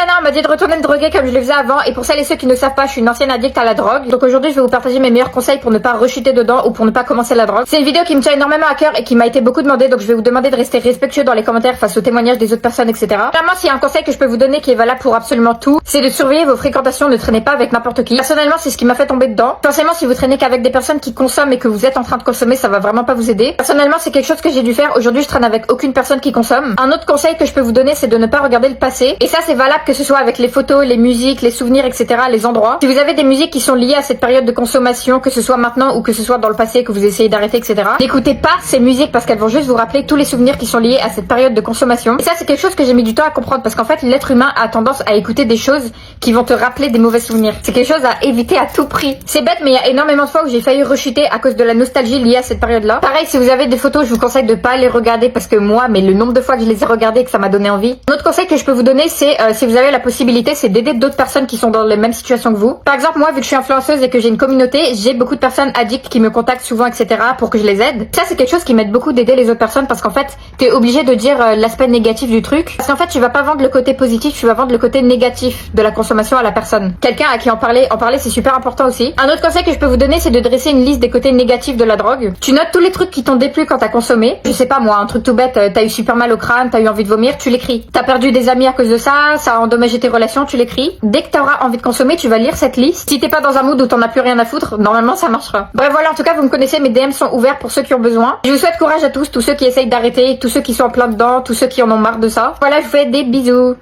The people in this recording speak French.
Sana m'a dit de retourner me droguer comme je le faisais avant, et pour celles et ceux qui ne savent pas, je suis une ancienne addict à la drogue. Donc aujourd'hui je vais vous partager mes meilleurs conseils pour ne pas rechuter dedans ou pour ne pas commencer la drogue. C'est une vidéo qui me tient énormément à cœur et qui m'a été beaucoup demandée, donc je vais vous demander de rester respectueux dans les commentaires face aux témoignages des autres personnes, etc. Clairement, s'il y a un conseil que je peux vous donner qui est valable pour absolument tout, c'est de surveiller vos fréquentations, ne traînez pas avec n'importe qui. Personnellement, c'est ce qui m'a fait tomber dedans. Forcément, si vous traînez qu'avec des personnes qui consomment et que vous êtes en train de consommer, ça va vraiment pas vous aider. Personnellement, c'est quelque chose que j'ai dû faire. Aujourd'hui, je traîne avec aucune personne qui consomme. Un autre conseil que je peux vous donner, c'est de ne pas regarder le passé. Et ça, c'est valable que ce soit avec les photos, les musiques, les souvenirs, etc., les endroits. Si vous avez des musiques qui sont liées à cette période de consommation, que ce soit maintenant ou que ce soit dans le passé, que vous essayez d'arrêter, etc., n'écoutez pas ces musiques parce qu'elles vont juste vous rappeler tous les souvenirs qui sont liés à cette période de consommation. Et ça, c'est quelque chose que j'ai mis du temps à comprendre parce qu'en fait, l'être humain a tendance à écouter des choses qui vont te rappeler des mauvais souvenirs. C'est quelque chose à éviter à tout prix. C'est bête, mais il y a énormément de fois où j'ai failli rechuter à cause de la nostalgie liée à cette période-là. Pareil, si vous avez des photos, je vous conseille de pas les regarder parce que moi, mais le nombre de fois que je les ai regardées et que ça m'a donné envie. Un autre conseil que je peux vous donner, c'est si vous avez la possibilité, c'est d'aider d'autres personnes qui sont dans les mêmes situations que vous. Par exemple, moi, vu que je suis influenceuse et que j'ai une communauté, j'ai beaucoup de personnes addictes qui me contactent souvent, etc., pour que je les aide. Ça, c'est quelque chose qui m'aide beaucoup d'aider les autres personnes parce qu'en fait, t'es obligé de dire l'aspect négatif du truc. Parce qu'en fait, tu vas pas vendre le côté positif, tu vas vendre le côté négatif de la consommation à la personne. Quelqu'un à qui en parler, c'est super important aussi. Un autre conseil que je peux vous donner, c'est de dresser une liste des côtés négatifs de la drogue. Tu notes tous les trucs qui t'ont déplu quand t'as consommé. Je sais pas moi, un truc tout bête, t'as eu super mal au crâne, t'as eu envie de vomir, tu l'écris. T'as perdu des amis à cause de ça, ça a endommagé tes relations, tu l'écris. Dès que t'auras envie de consommer, tu vas lire cette liste. Si t'es pas dans un mood où t'en as plus rien à foutre, normalement ça marchera. Bref voilà, en tout cas vous me connaissez, mes DM sont ouverts pour ceux qui ont besoin. Je vous souhaite courage à tous ceux qui essayent d'arrêter, tous ceux qui sont en plein dedans, tous ceux qui en ont marre de ça. Voilà, je vous fais des bisous.